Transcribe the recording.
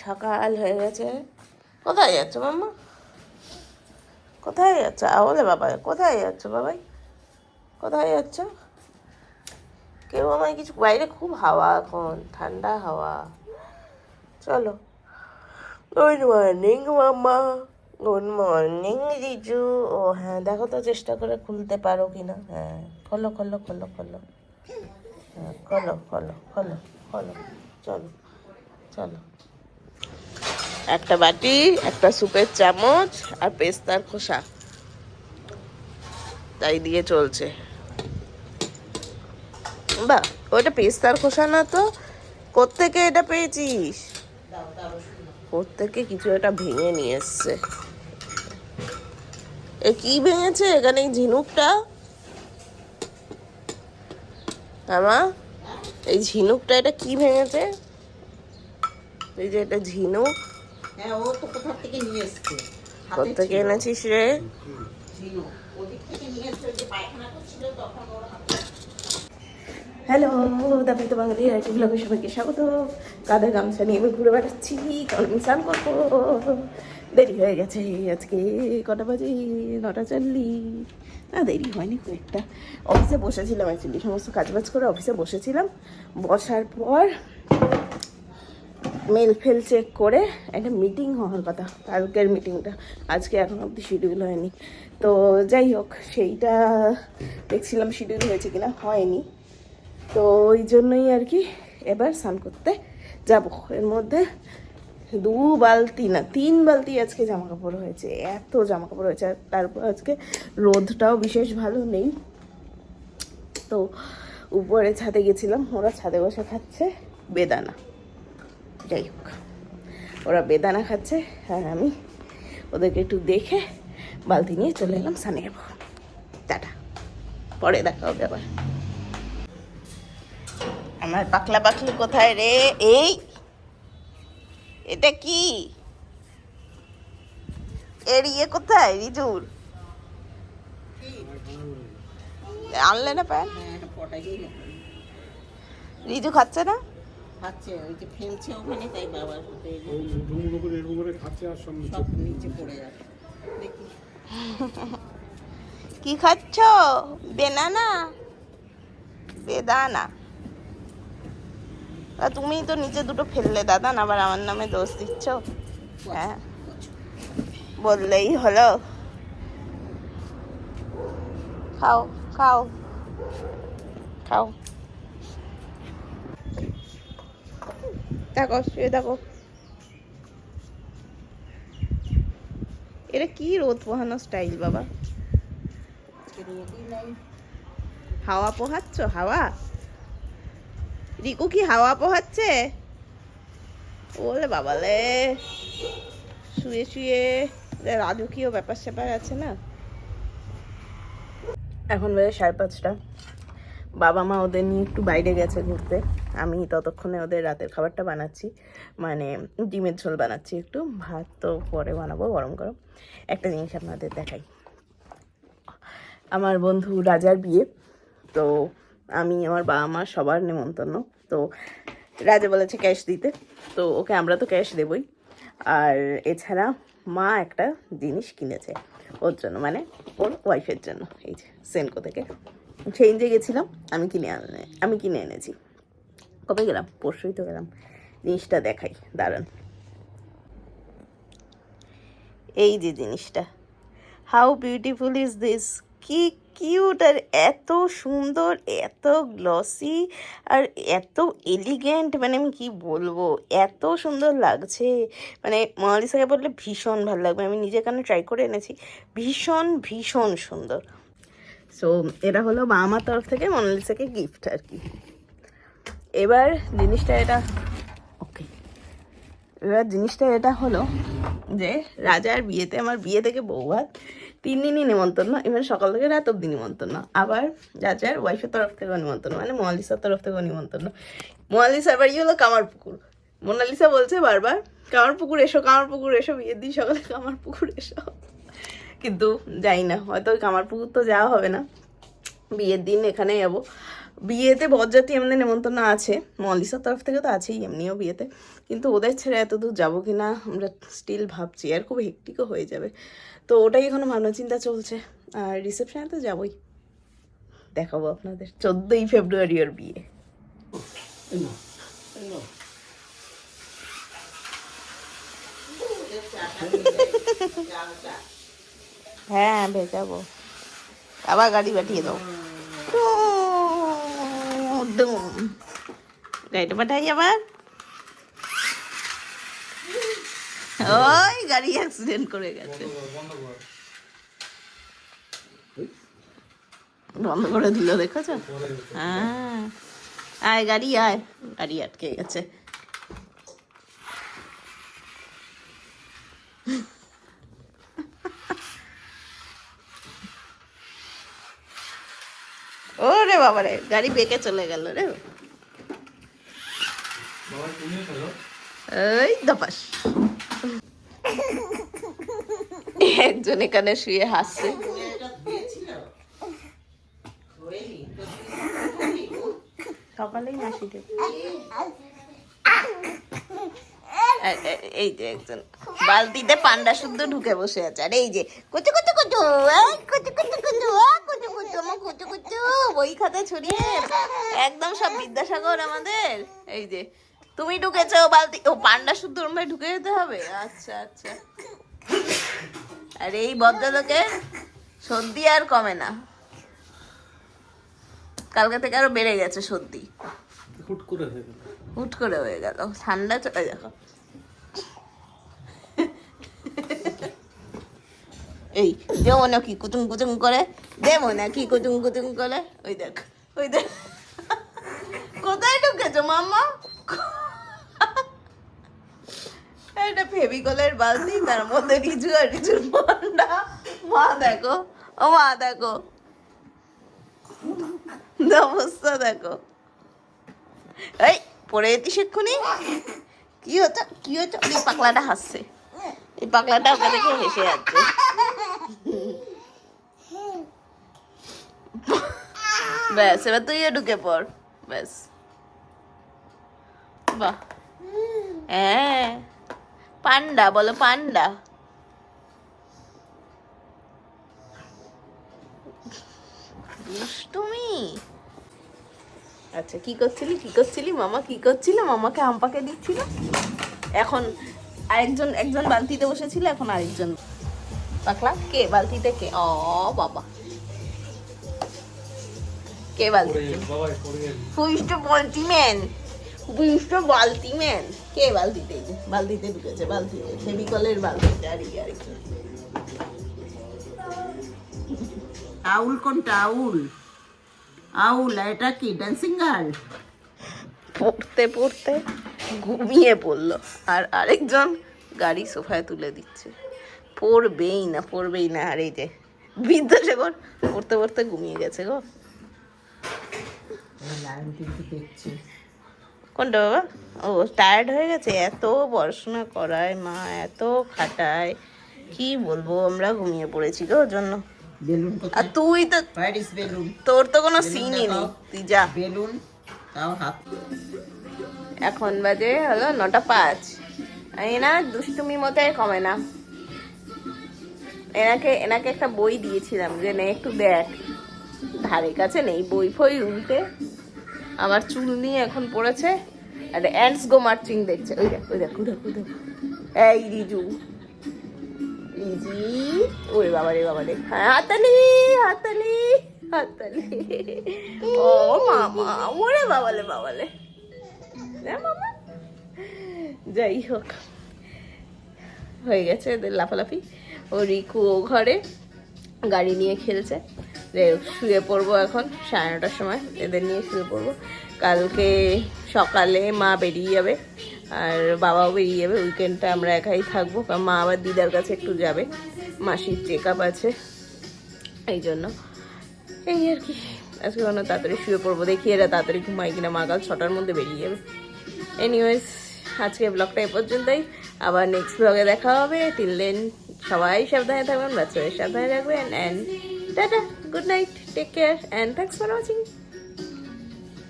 সকাল হয়ে গেছে। কোথায় যাচ্ছ মাম্মা? কোথায় যাচ্ছ? বলে বাবা, কোথায় যাচ্ছ বাবাই? কোথায় যাচ্ছ? কেউ আমায় কিছু, বাইরে খুব হাওয়া, এখন ঠান্ডা হাওয়া। চলো। গুড মর্নিং মাম্মা। Good morning Riju. ও হ্যাঁ, দেখো তো চেষ্টা করে খুলতে পারো কিনা। হ্যাঁ, খোলো খোলো খোলো খোলো। হ্যাঁ, খোলো খোলো খোলো খোলো। চলো চলো। একটা বাটি, একটা সুপের চামচ আর পেস্তার খোসা, তাই দিয়ে চলছে। বাহ, ওটা পেস্তার খোসা না তো? কোত্থেকে এটা পেয়েছিস? কোত্থেকে কিছু একটা ভেঙে নিয়ে এসছে। এ কি ভেঙেছে এখানে? এই ঝিনুকটা? আমা, এই ঝিনুকটা এটা কি ভেঙেছে? এই যে এটা ঝিনুক। হ্যাঁ, ও তো কোথা থেকে নিয়ে এসছে? কোত্থেকে এনেছিস রে? ঝিনুক ওদিক থেকে নিয়ে এসছে, ওই যে পায়খানা করছিল তখন ওর হাতে। হ্যালো, দাবি তো বাঙালি আইটি ব্লগে সবাইকে স্বাগত। কাঁধে গামছা নিয়ে আমি ঘুরে বেড়াচ্ছি, কারণ আমি স্নান করবো। দেরি হয়ে গেছে আজকে। কটা বাজে? 9:40। না, দেরি হয়নি খুব একটা। অফিসে বসেছিলাম অ্যাকচুয়ালি, সমস্ত কাজবাজ করে অফিসে বসেছিলাম। বসার পর মেল ফেল চেক করে একটা মিটিং হওয়ার কথা, কালকের মিটিংটা। আজকে এখন অবধি শিডিউল হয়নি। তো যাই হোক, সেইটা দেখছিলাম শিডিউল হয়েছে কিনা। হয়নি। তো ওই জন্যই আর কি এবার স্নান করতে যাব। এর মধ্যে 2 বালতি না 3 বালতি আজকে জামা কাপড় হয়েছে। এত জামা কাপড় হয়েছে। আর তারপর আজকে রোদটাও বিশেষ ভালো নেই। তো উপরে ছাদে গেছিলাম, ওরা ছাদে বসে খাচ্ছে বেদানা। যাই হোক, ওরা বেদানা খাচ্ছে আর আমি ওদেরকে একটু দেখে বালতি নিয়ে চলে এলাম স্নানে যাবো। টাটা, পরে দেখা হবে আবার। আমার পাকলা পাখলি কোথায় রে? এই, এটা কি? এর ইয়ে কোথায় রিজুর? আনলে না প্যান? হ্যাঁ, পটাই রিজু খাচ্ছে না? খাচ্ছে, ওই যে ফেলছে ওখানে, তাই বাবার হাতে সব সব নিচে পড়ে যাচ্ছে। দেখি কি খাচ্ছ? বেনানা, বেদানা। তুমি তো নিচে দুটো ফেললে দাদা, না আবার আমার নামে দোষ দিচ্ছ? হ্যাঁ, বললেই হলো। খাও খাও খাও। দেখো, শুয়ে দেখো। এটা কি রোদ পোহানো স্টাইল বাবা? রোদই নাই। হাওয়া পোহাচ্ছ? হাওয়া? রিকু কি হাওয়া পোহাচ্ছে? ওলে বাবালে, শুয়ে শুয়ে রাজকীয় ব্যাপার স্যাপার আছে না। এখন বেজে 5:30। বাবা মা ওদের নিয়ে একটু বাইরে গেছে ঘুরতে। আমি ততক্ষণে ওদের রাতের খাবারটা বানাচ্ছি, মানে ডিমের ঝোল বানাচ্ছি। একটু ভাত তো পরে বানাবো গরম গরম। একটা জিনিস আপনাদের দেখাই, আমার বন্ধু রাজার বিয়ে। তো আমি, আমার বাবা মা সবার নেমন্তন্ন। তো রাজা বলেছে ক্যাশ দিতে, তো ওকে আমরা তো ক্যাশ দেবই। আর এছাড়া মা একটা জিনিস কিনেছে ওর জন্য, মানে ওর ওয়াইফের জন্য। এই যে সেনকো থেকে চেঞ্জে গেছিলাম, আমি কিনে এনেছি। কবে গেলাম? পরশুই তো গেলাম। জিনিসটা দেখাই, দাঁড়ান। এই যে জিনিসটা, হাউ বিউটিফুল ইজ দিস! কি কিউট, আর এত সুন্দর, এত গ্লসি, আর এত এলিগেন্ট, মানে আমি কি বলবো, এত সুন্দর লাগছে। মানে মোনালিসাকে বললে ভীষণ ভালো লাগবে। আমি নিজের কানে ট্রাই করে এনেছি, ভীষণ ভীষণ সুন্দর। সো এটা হলো মা আমার তরফ থেকে মোনালিসাকে গিফট আর কি। এবার জিনিসটা এটা, ওকে, এবার জিনিসটা এটা হলো যে রাজার বিয়েতে, আমার বিয়ে থেকে বউ ভাত 3 দিনই নিমন্ত্রণ, এবার সকাল থেকে রাত অব্দি নিমন্ত্রণ। আবার রাজার ওয়াইফের তরফ থেকেও নিমন্ত্রণ, মানে মোনালিসার তরফ থেকেও নিমন্ত্রণ। মোনালিসার বাড়ি হলো কামারপুকুর। মোনালিসা বলছে বারবার কামারপুকুর এসো, কামারপুকুর এসো, বিয়ের দিন সকালে কামারপুকুর এসো। কিন্তু যাই না, হয়তো ওই কামারপুকুর তো যাওয়া হবে না, বিয়ের দিন এখানে যাবো। বিয়েতে বরযাত্রী আমাদের নেমন্তন্ন আছে, মলিসার তরফ থেকে তো আছেই, এমনিও বিয়েতে, কিন্তু ওদের ছেড়ে এত দূর যাবো কি না আমরা স্টিল ভাবছি, আর খুব হেক্টিকও হয়ে যাবে। তো ওটাই এখনো ভাবনা চিন্তা চলছে। আর রিসেপশনে তো যাবোই, দেখাবো আপনাদের 14ই ফেব্রুয়ারি ওর বিয়ে। হ্যাঁ ভেজাবো, আবার গাড়ি পাঠিয়ে দাও, গাড়িটা পাঠাই আবার। ওই গাড়ি অ্যাক্সিডেন্ট করে গেছে, বন্ধ করে দিল, দেখেছো? হ্যাঁ আয় গাড়ি আয়, গাড়ি আটকে গেছে। ওরে বাবারে, গাড়ি বেঁকে চলে গেল রে। এই দপাস, একজন এখানে শুয়ে হাসছে। সকালেই মাসি দেবে। এই যে একজন বালতিতে পান্ডা শুদ্ধ ঢুকে বসে আছে, আর এই যে কুচু কুচু কুচু কুচু কুচু কুচু কুচু কুচু আমার কুচু কুচু বই খাতা ছড়িয়ে একদম সব বিদ্যাসাগর আমাদের। এই যে তুমি ঢুকেছো বালতি, ও পান্ডা শুদ্ধ ওর মধ্যে ঢুকে যেতে হবে। আচ্ছা আচ্ছা। আর এই ভদ্রলোকের সর্দি আর কমে না, কালকে থেকে আরো বেড়ে গেছে সর্দি, হুট করে হয়ে গেল, ঠান্ডা চলে দেখো। এই দেবো না কি কুচুং কুচুং করে, দেবো না কি কুচুং কুচুং করে। ওই দেখ, ওই দেখ, কোথায় ঢুকেছো মাম্মা? এটা ফেভিকলের বালতি, তার মধ্যে রিজু আর রিজুর পান্ডা। মা দেখো, ও মা দেখো অবস্থা দেখো। এই পড়ে যেতিস এক্ষুনি। কি হচ্ছে, কি হচ্ছে? এই পাগলাটা হাসছে, এই পাগলাটা ওকে দেখে হেসে যাচ্ছে। ব্যাস এবার তুইও ঢুকে পড়, ব্যাস। বাহ, হ্যাঁ পান্ডা বলো, পান্ডা। দুষ্টুমি। আচ্ছা কি করছিলি, কি করছিলি মামা, কি করছিল? মামাকে আম পাকে দিচ্ছিল, এখন আরেকজন, একজন বালতিতে বসেছিল, এখন আরেকজন পাকলা। কে বালতিতে? কে? ও বাবা, কে বালতিতে? হুইস্ট বালতিম্যান, হুইস্ট বালতিম্যান। কে বালতিতে? বালতিতে ঢুকেছে, বালতিতে, ফেভিকলের বালতিতে। আর কি আউল কোনটা? আউল, আউল এটা কি ড্যান্সিং গার্ল? পড়তে পড়তে ঘুমিয়ে পড়লো, আর আরেকজন গাড়ি সোফায় তুলে দিচ্ছে। পড়বেই না, পড়বেই না। আর এই যে বিদ্যাসাগর পড়তে পড়তে ঘুমিয়ে গেছে গো। কোনটা বাবা? ও টায়ার্ড হয়ে গেছে, এত পড়াশোনা করায় মা, এত খাটায়, কি বলবো, আমরা ঘুমিয়ে পড়েছি গো ওর জন্য। বেলুন আর তুই তো, বেলুন, তোর তো কোনো সিনই নেই, তুই যা। বেলুন তাও হাত। এখন বাজে হলো 9:05। এনা দুষ্টুমি মতোই কমে না। এনাকে একটা বই দিয়েছিলাম যে নে একটু দেখ, ধারে কাছে নেই, বই ফই উল্টে আবার চুল নিয়ে এখন পড়েছে, আর অ্যান্টস গো মার্চিং দেখছে। ওই দেখ, ওই দেখ, ওই দেখ, ওই দেখ, এই রিজু, রিজি, ওরে বাবা রে, বাবা রে, হাতালি হাতালি হাতালি, ও মামা, ওরে বাবালে বাবালে, মামা। যাই হোক, হয়ে গেছে এদের লাফালাফি। ও রিকু ও ঘরে গাড়ি নিয়ে খেলছে। শুয়ে পড়বো এখন 9:30টার সময়, এদের নিয়ে শুয়ে পড়বো। কালকে সকালে মা বেরিয়ে যাবে আর বাবাও বেরিয়ে যাবে, উইকেন্ডটা আমরা একাই থাকবো, কারণ মা আবার দিদার কাছে একটু যাবে, মাসির চেক আপ আছে, এই জন্য। এই আর কি, আজকে কোনো তাড়াতাড়ি শুয়ে পড়বো, দেখি এরা তাড়াতাড়ি ঘুমাই কিনা। মা কাল 6টার মধ্যে বেরিয়ে যাবে। এনিওয়েজ আজকে ব্লগটা এ পর্যন্তই, আবার নেক্সট ব্লগে দেখা হবে। টিল দেন সবাই সাবধানে থাকবেন, বাচ্চাদের সাবধানে রাখবেন, and tata, good night, take care, and thanks for watching.